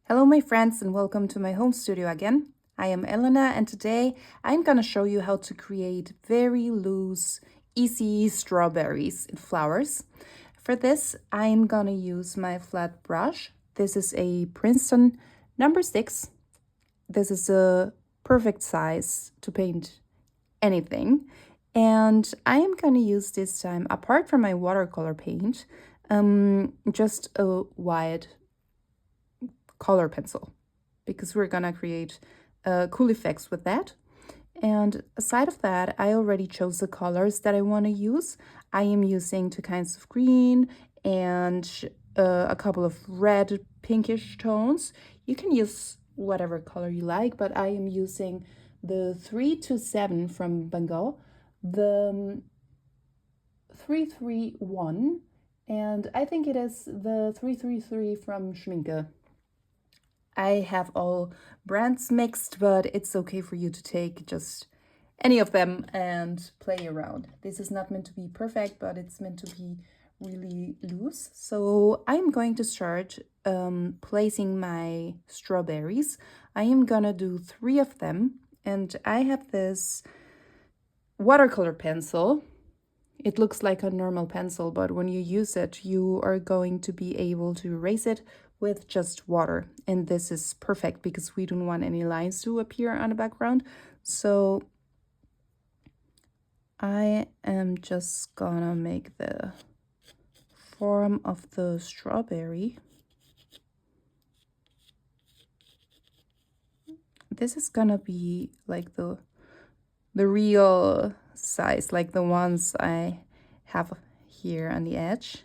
Hello my friends and welcome to my home studio again. I am Elena and today I'm gonna show you how to create very loose, easy strawberries in flowers. For this I'm gonna use my flat brush. This is a Princeton number 6. This is a perfect size to paint anything. And I am gonna use this time, apart from my watercolor paint, just a white color pencil because we're gonna create cool effects with that. And aside of that, I already chose the colors that I want to use. I am using 2 kinds of green and a couple of red pinkish tones. You can use whatever color you like, but I am using the 327 from Bengal, the 331, and I think it is the 333 from Schmincke. I have all brands mixed, but it's okay for you to take just any of them and play around. This is not meant to be perfect, but it's meant to be really loose. So I'm going to start placing my strawberries. I am gonna do 3 of them, and I have this watercolor pencil. It looks like a normal pencil, but when you use it, you are going to be able to erase it with just water. And this is perfect because we don't want any lines to appear on the background. So I am just gonna make the form of the strawberry. This is gonna be like the real size, like the ones I have here on the edge.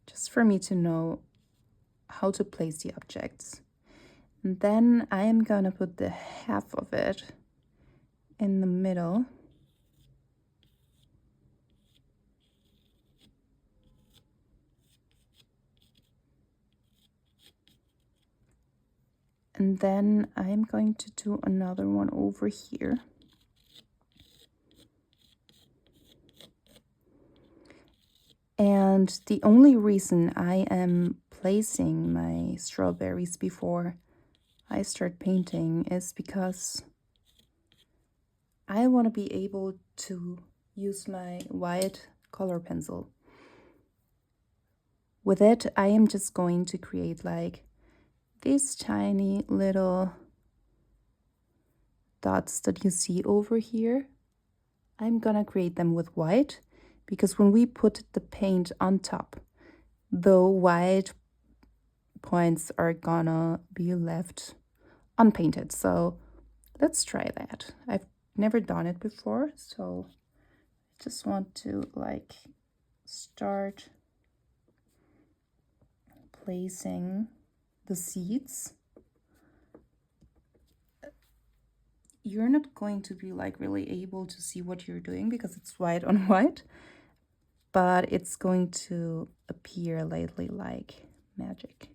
Just for me to know how to place the objects. And then I am gonna put the half of it in the middle. And then I'm going to do another one over here. And the only reason I am placing my strawberries before I start painting is because I want to be able to use my white color pencil. With it, I am just going to create like these tiny little dots that you see over here. I'm gonna create them with white because when we put the paint on top, the white points are gonna be left unpainted. So let's try that. I've never done it before, so I just want to like start placing the seeds. You're not going to be like really able to see what you're doing because it's white on white, but it's going to appear lately like magic.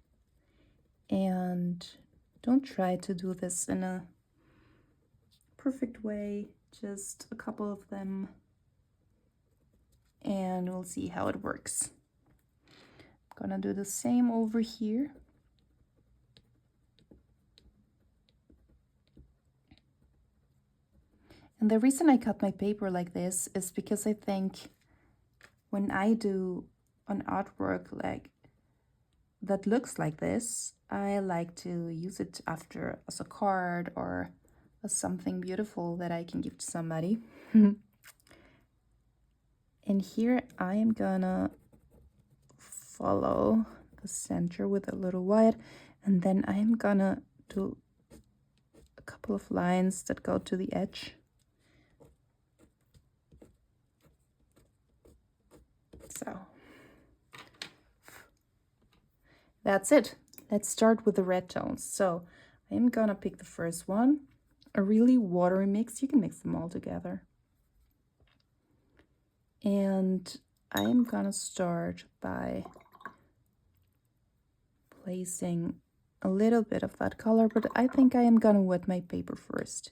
And don't try to do this in a perfect way, just a couple of them, and we'll see how it works. I'm gonna do the same over here. And the reason I cut my paper like this is because I think when I do an artwork like that looks like this, I like to use it after as a card or as something beautiful that I can give to somebody. And here I am gonna follow the center with a little white, and then I am gonna do a couple of lines that go to the edge. So that's it. Let's start with the red tones. So I'm gonna pick the first one, a really watery mix. You can mix them all together. And I'm gonna start by placing a little bit of that color, but I think I am gonna wet my paper first.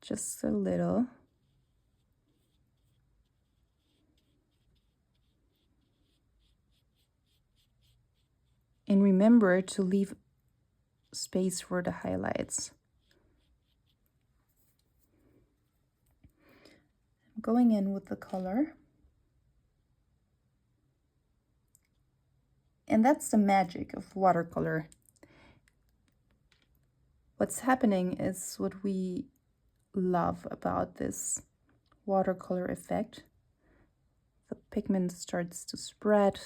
Just a little. And remember to leave space for the highlights. I'm going in with the color. And that's the magic of watercolor. What's happening is what we love about this watercolor effect. The pigment starts to spread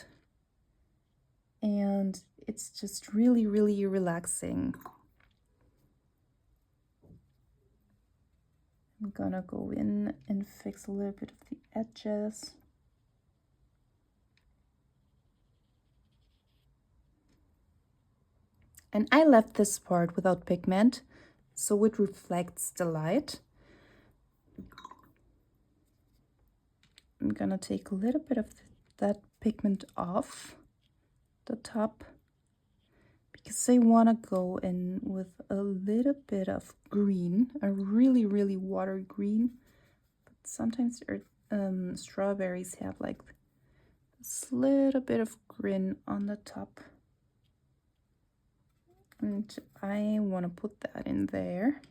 and it's just really, really relaxing. I'm gonna go in and fix a little bit of the edges. And I left this part without pigment, so it reflects the light. I'm gonna take a little bit of that pigment off the top because I want to go in with a little bit of green, a really, really watery green. But sometimes strawberries have like this little bit of green on the top. And I want to put that in there.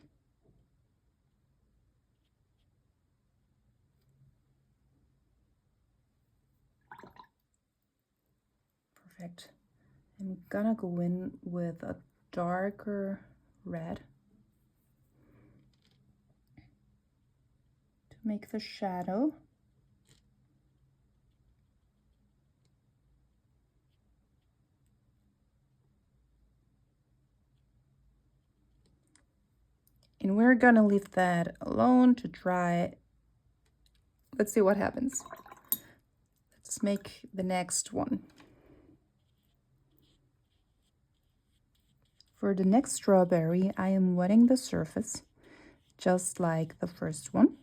Perfect. I'm gonna go in with a darker red to make the shadow. And we're gonna leave that alone to dry. Let's see what happens. Let's make the next one. For the next strawberry, I am wetting the surface, just like the first one.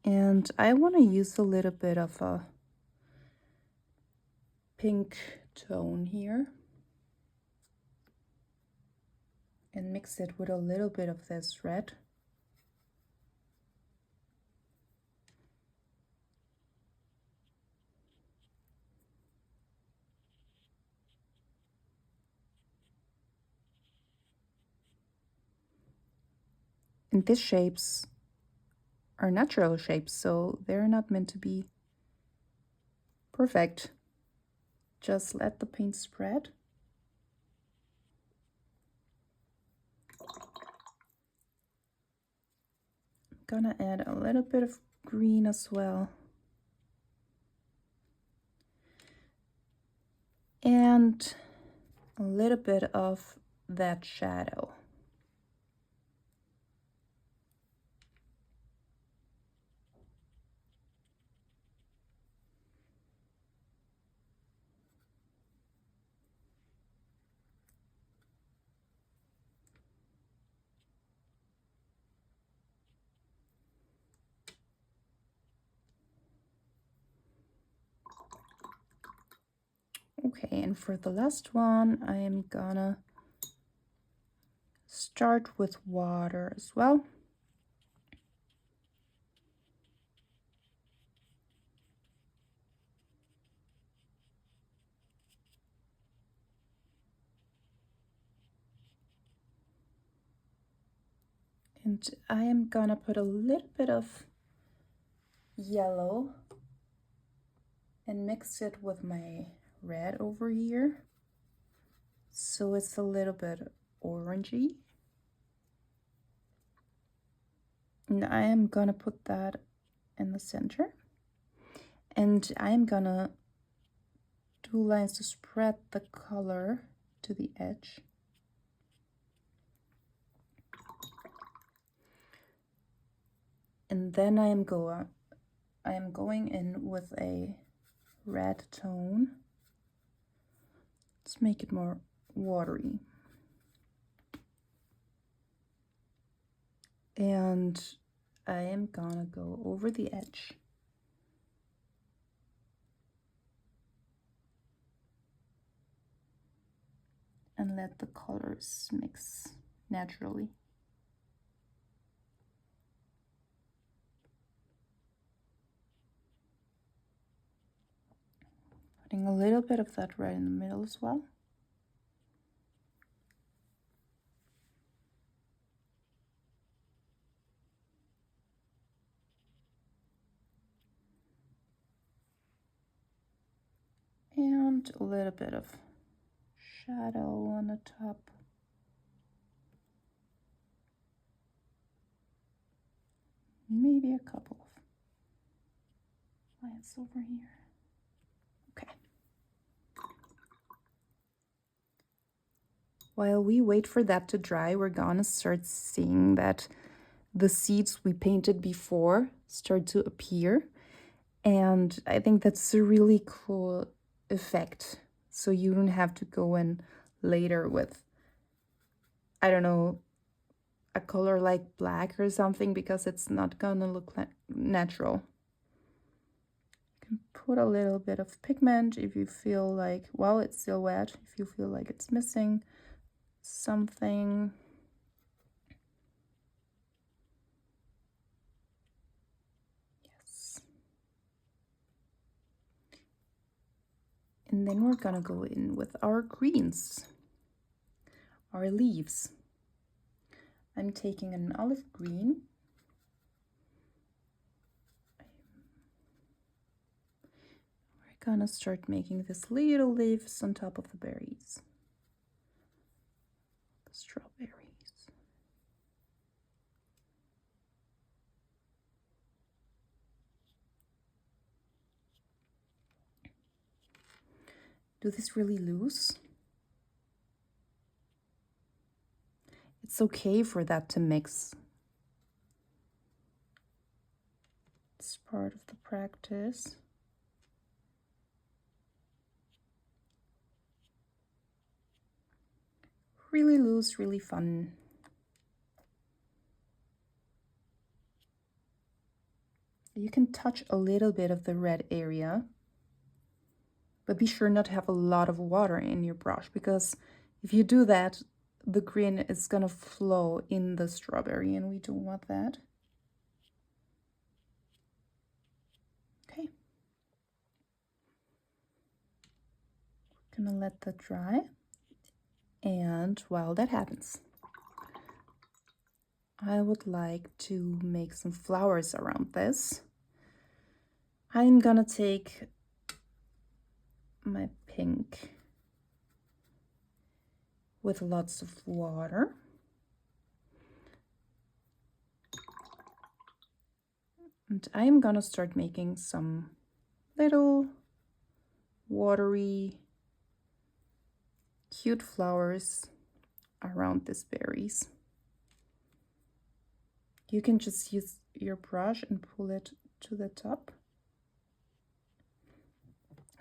And I want to use a little bit of a pink tone here. And mix it with a little bit of this red. And these shapes are natural shapes, so they're not meant to be perfect. Just let the paint spread. I'm gonna add a little bit of green as well. And a little bit of that shadow. Okay, and for the last one, I am gonna start with water as well. And I am gonna put a little bit of yellow and mix it with my red over here. So it's a little bit orangey. And I am gonna put that in the center. And I'm gonna do lines to spread the color to the edge. And then I am going in with a red tone. Let's make it more watery. And I am gonna go over the edge. And let the colors mix naturally. Putting a little bit of that right in the middle as well. And a little bit of shadow on the top. Maybe a couple of lights over here. Okay. While we wait for that to dry, we're gonna start seeing that the seeds we painted before start to appear. And I think that's a really cool effect. So you don't have to go in later with, I don't know, a color like black or something, because it's not gonna look natural. You can put a little bit of pigment if you feel like, well, it's still wet, if you feel like it's missing something. Yes. And then we're gonna go in with our greens, our leaves. I'm taking an olive green. We're gonna start making these little leaves on top of the berries, the strawberries. Do this really loose. It's okay for that to mix. It's part of the practice. Really loose, really fun. You can touch a little bit of the red area, but be sure not to have a lot of water in your brush, because if you do that, the green is gonna flow in the strawberry, and we don't want that. Okay. We're gonna let that dry. And while that happens, I would like to make some flowers around this. I'm gonna take my pink with lots of water. And I'm gonna start making some little watery, cute flowers around these berries. You can just use your brush and pull it to the top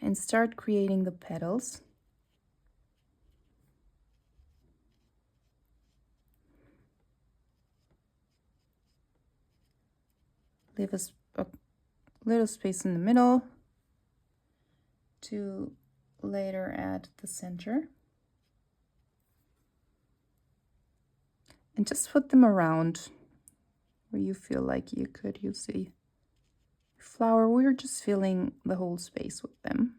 and start creating the petals. Leave a little space in the middle to later add the center. And just put them around where you feel like you could use a flower. We're just filling the whole space with them.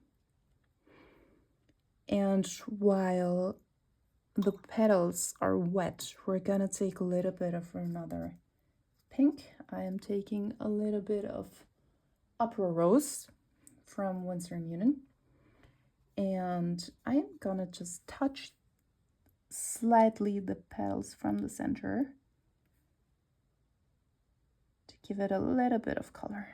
And while the petals are wet, we're gonna take a little bit of another pink. I am taking a little bit of Opera Rose from Winsor & Newton, and I'm gonna just touch slightly the petals from the center to give it a little bit of color.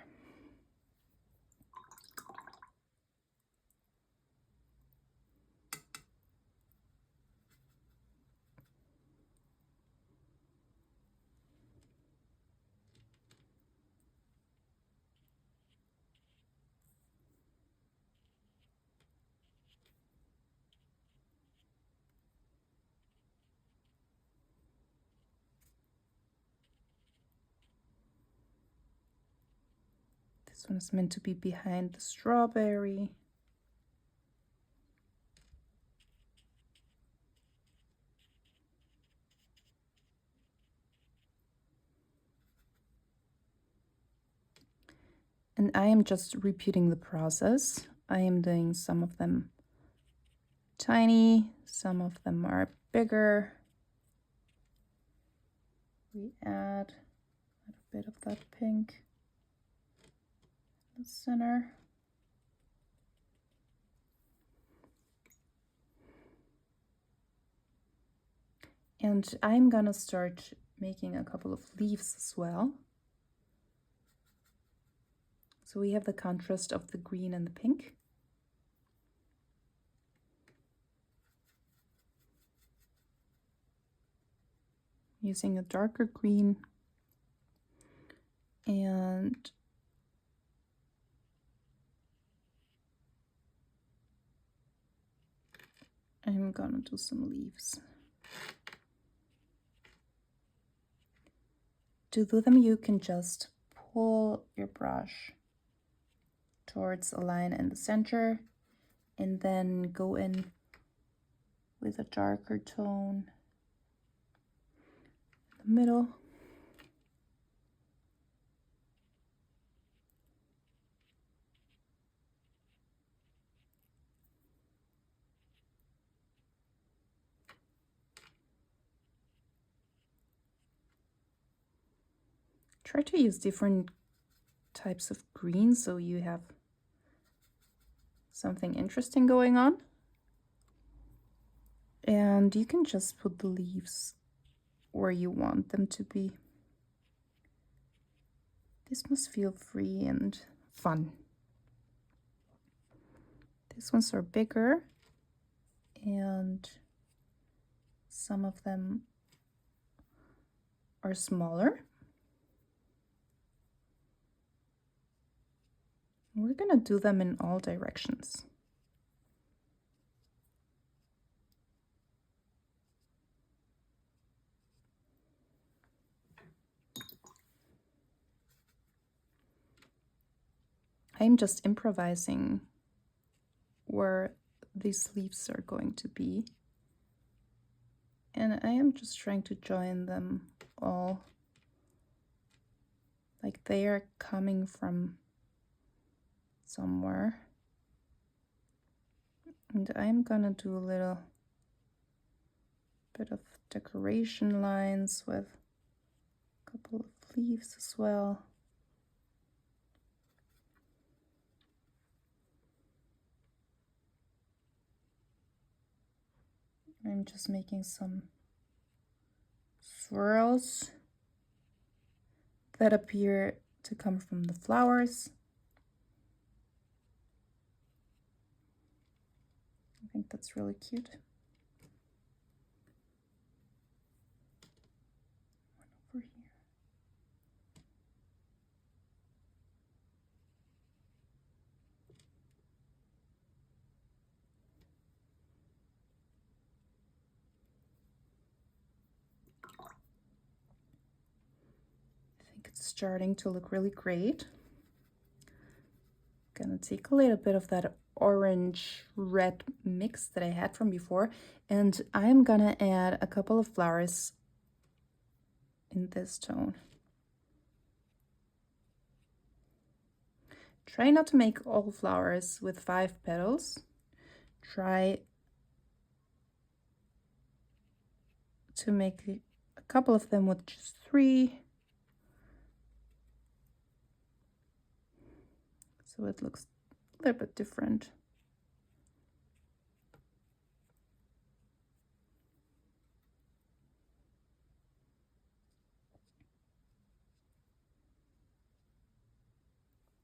This one is meant to be behind the strawberry. And I am just repeating the process. I am doing some of them tiny, some of them are bigger. We add a bit of that pink in the center. And I'm gonna start making a couple of leaves as well. So we have the contrast of the green and the pink. Using a darker green, and I'm gonna do some leaves. To do them, you can just pull your brush towards a line in the center and then go in with a darker tone in the middle. Try to use different types of green so you have something interesting going on. And you can just put the leaves where you want them to be. This must feel free and fun. These ones are bigger, and some of them are smaller. We're gonna do them in all directions. I'm just improvising where these leaves are going to be. And I am just trying to join them all, like they are coming from somewhere. And I'm gonna do a little bit of decoration lines with a couple of leaves as well. I'm just making some swirls that appear to come from the flowers. I think that's really cute. One over here. I think it's starting to look really great. Gonna take a little bit of that orange red mix that I had from before, and I'm gonna add a couple of flowers in this tone. Try not to make all flowers with 5 petals. Try to make a couple of them with just 3. So it looks a little bit different.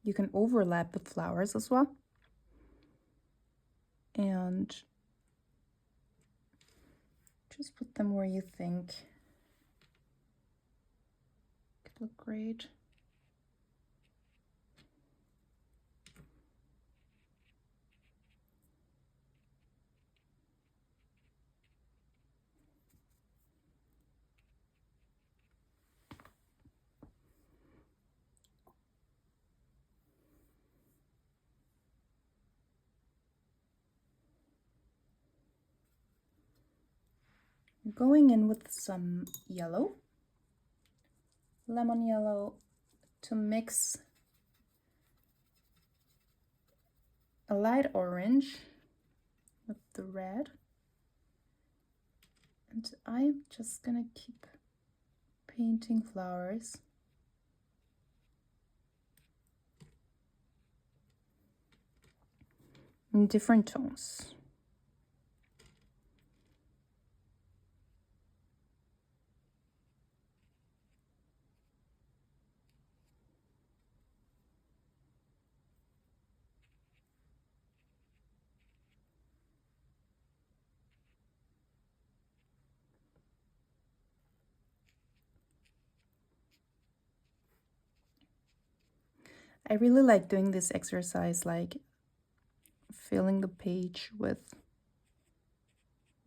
You can overlap the flowers as well. And just put them where you think could look great. Going in with some yellow, lemon yellow, to mix a light orange with the red. And I'm just gonna keep painting flowers. In different tones. I really like doing this exercise, like filling the page with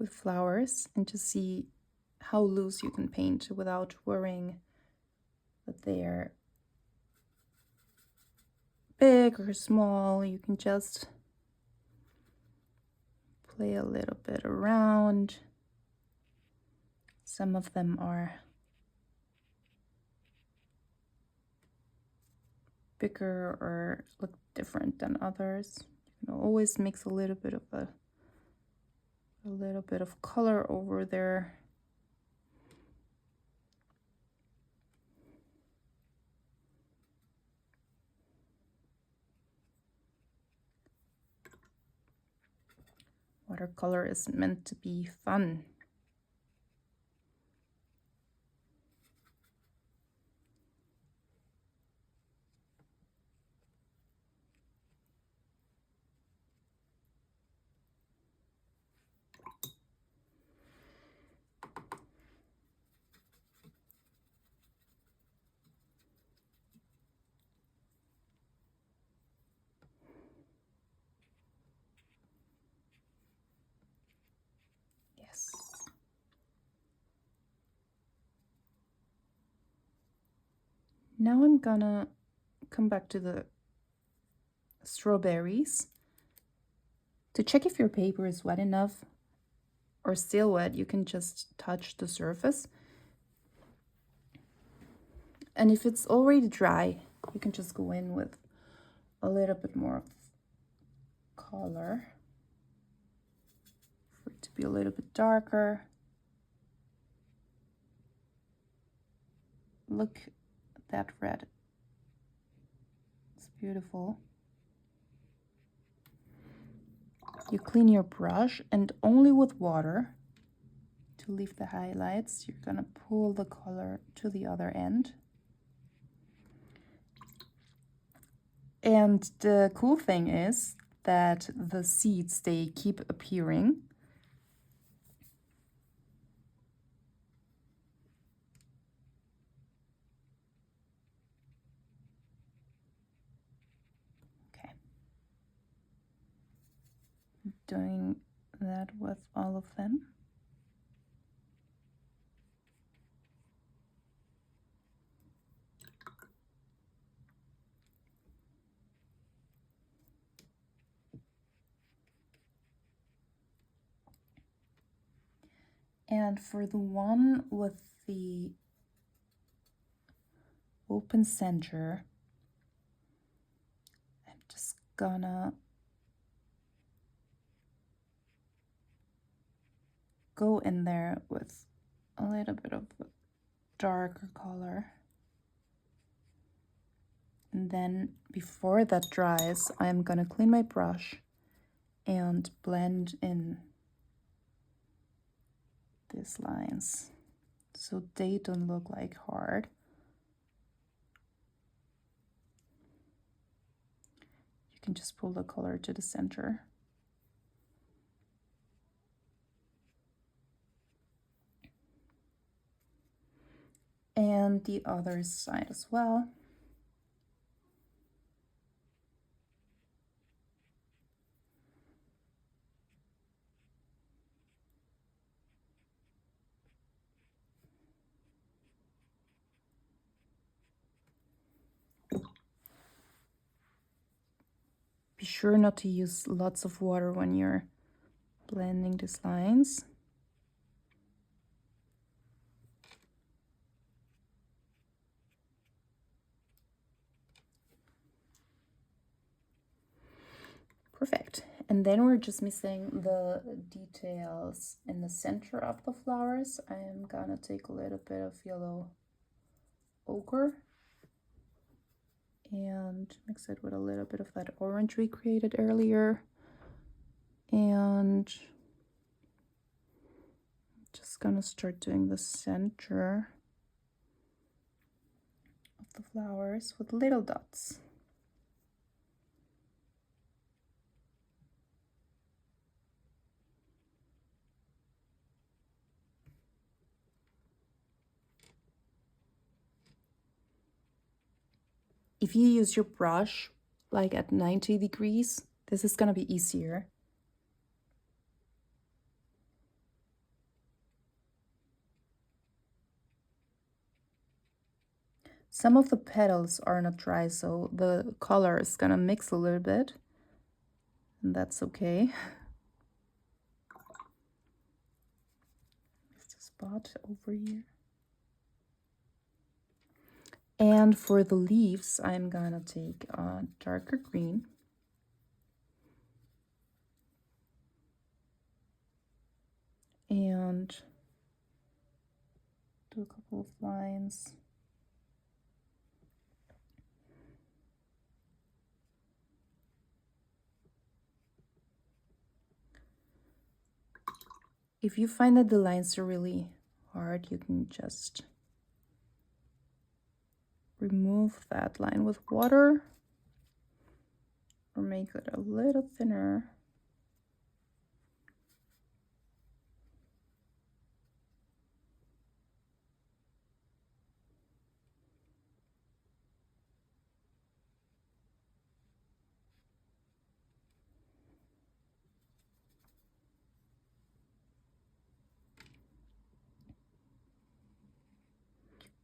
flowers, and to see how loose you can paint without worrying that they're big or small. You can just play a little bit around. Some of them are bigger or look different than others. You can always mix a little bit of color over there. Watercolor is meant to be fun. Yes. Now I'm gonna come back to the strawberries. To check if your paper is wet enough or still wet, you can just touch the surface. And if it's already dry, you can just go in with a little bit more of color for it to be a little bit darker. Look at that red. It's beautiful. You clean your brush, and only with water to leave the highlights, you're gonna pull the color to the other end. And the cool thing is that the seeds, they keep appearing. Okay. I'm doing that with all of them. And for the one with the open center, I'm just gonna go in there with a little bit of a darker color. And then before that dries, I'm gonna clean my brush and blend in these lines so they don't look like hard. You can just pull the color to the center. And the other side as well. Be sure not to use lots of water when you're blending these lines. Perfect. And then we're just missing the details in the center of the flowers. I am gonna take a little bit of yellow ochre and mix it with a little bit of that orange we created earlier. And just gonna start doing the center of the flowers with little dots. If you use your brush like at 90 degrees, this is gonna be easier. Some of the petals are not dry, so the color is gonna mix a little bit, and that's okay. Just a spot over here. And for the leaves, I'm gonna take a darker green. And do a couple of lines. If you find that the lines are really hard, you can just remove that line with water or make it a little thinner.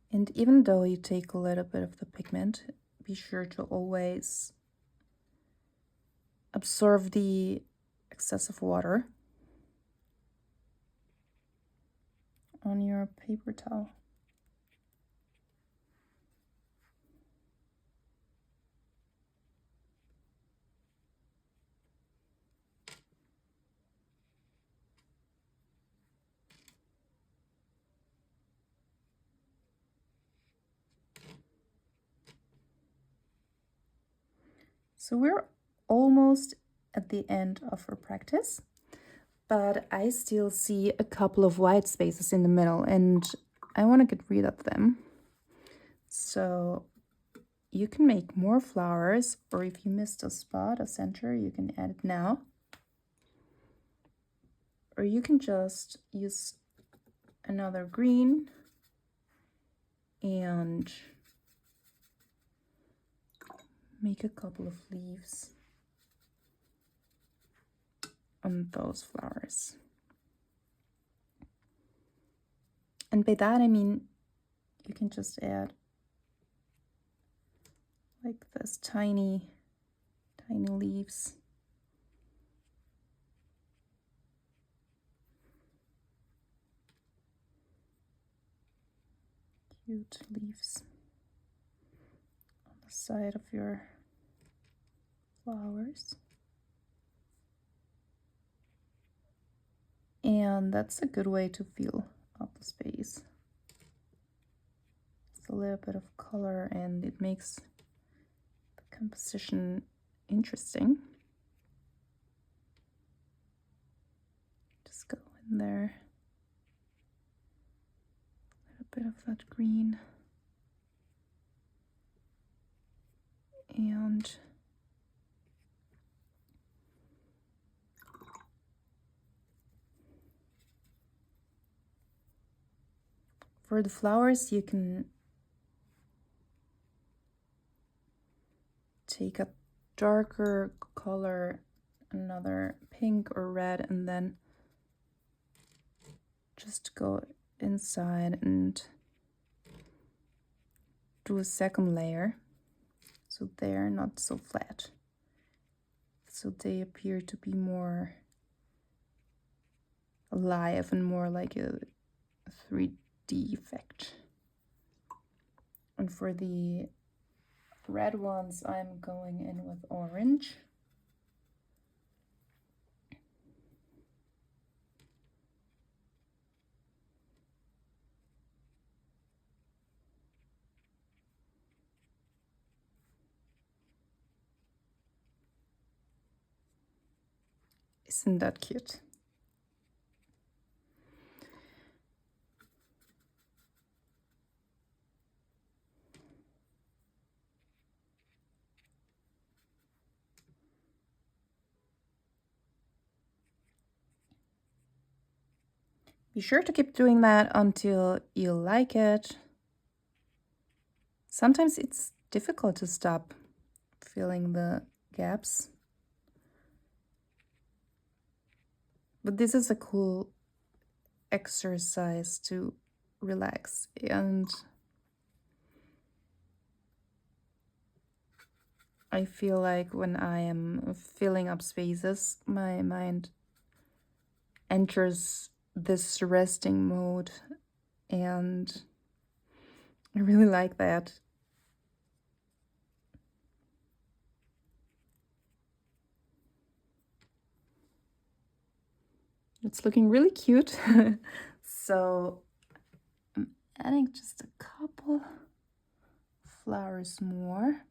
And even though you take a little bit of the pigment, be sure to always absorb the excessive water on your paper towel. So we're almost at the end of our practice, but I still see a couple of white spaces in the middle and I want to get rid of them. So you can make more flowers, or if you missed a spot, a center, you can add it now. Or you can just use another green and make a couple of leaves on those flowers. And by that I mean you can just add like this tiny leaves. Cute leaves on the side of your flowers. And that's a good way to fill up the space. It's a little bit of color and it makes the composition interesting. Just go in there. A little bit of that green. And for the flowers, you can take a darker color, another pink or red, and then just go inside and do a second layer. So they're not so flat. So they appear to be more alive and more like a 3D effect. And for the red ones, I'm going in with orange. Isn't that cute? Be sure to keep doing that until you like it. Sometimes it's difficult to stop filling the gaps. But this is a cool exercise to relax, and I feel like when I am filling up spaces, my mind enters this resting mode, and I really like that. It's looking really cute. So I'm adding just a couple flowers more.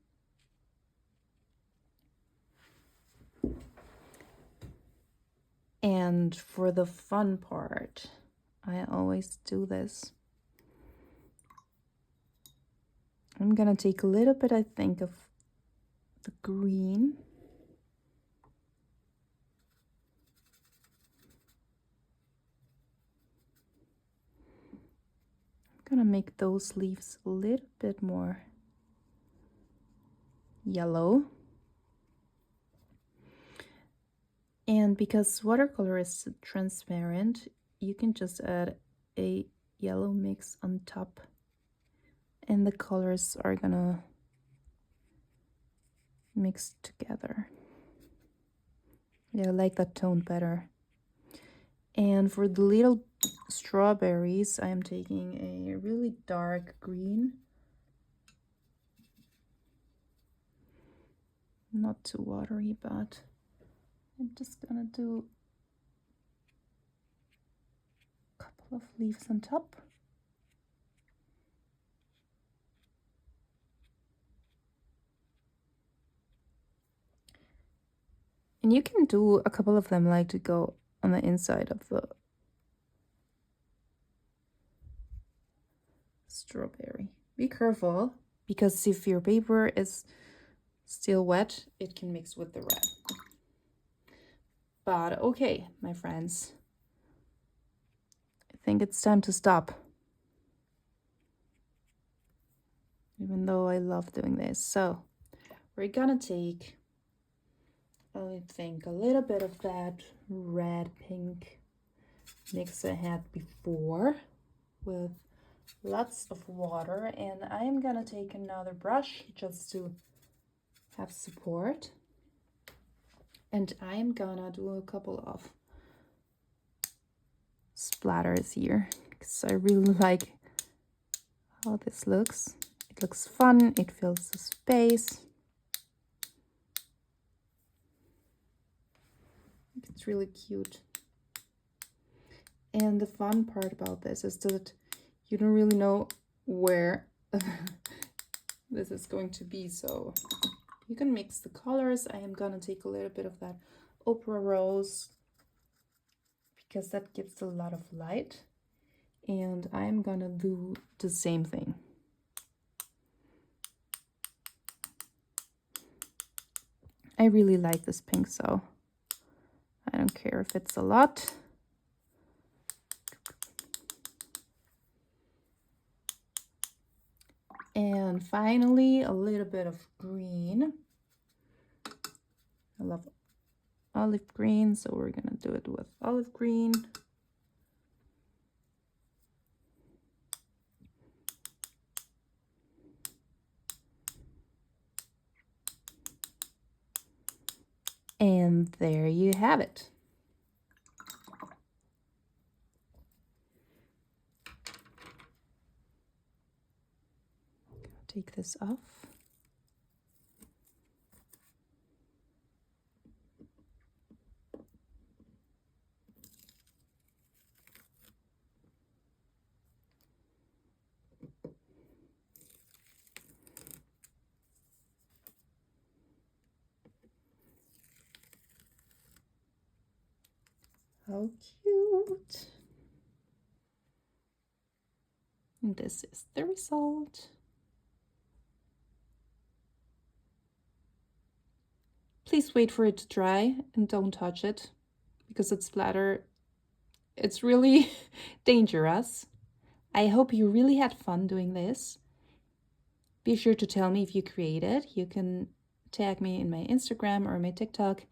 And for the fun part, I always do this. I'm gonna take a little bit, I think, of the green. I'm gonna make those leaves a little bit more yellow. And because watercolor is transparent, you can just add a yellow mix on top, and the colors are gonna mix together. Yeah, I like that tone better. And for the little strawberries, I am taking a really dark green. Not too watery, but I'm just gonna do a couple of leaves on top. And you can do a couple of them like to go on the inside of the strawberry. Be careful, because if your paper is still wet, it can mix with the red. But okay, my friends, I think it's time to stop. Even though I love doing this. So we're gonna take, I think, a little bit of that red pink mix I had before with lots of water, and I am gonna take another brush just to have support, and I am gonna do a couple of splatters here because I really like how this looks. It looks fun, it fills the space. It's really cute. And the fun part about this is that you don't really know where this is going to be, so you can mix the colors. I am gonna take a little bit of that opera rose because that gives a lot of light, and I'm gonna do the same thing. I really like this pink, so I don't care if it's a lot. And finally, a little bit of green. I love olive green, so we're gonna do it with olive green. And there you have it. Take this off. So cute. And this is the result. Please wait for it to dry and don't touch it because it's splatter. It's really dangerous. I hope you really had fun doing this. Be sure to tell me if you created. You can tag me in my Instagram or my TikTok.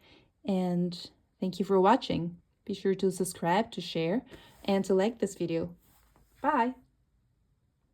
And thank you for watching. Be sure to subscribe, to share, and to like this video. Bye!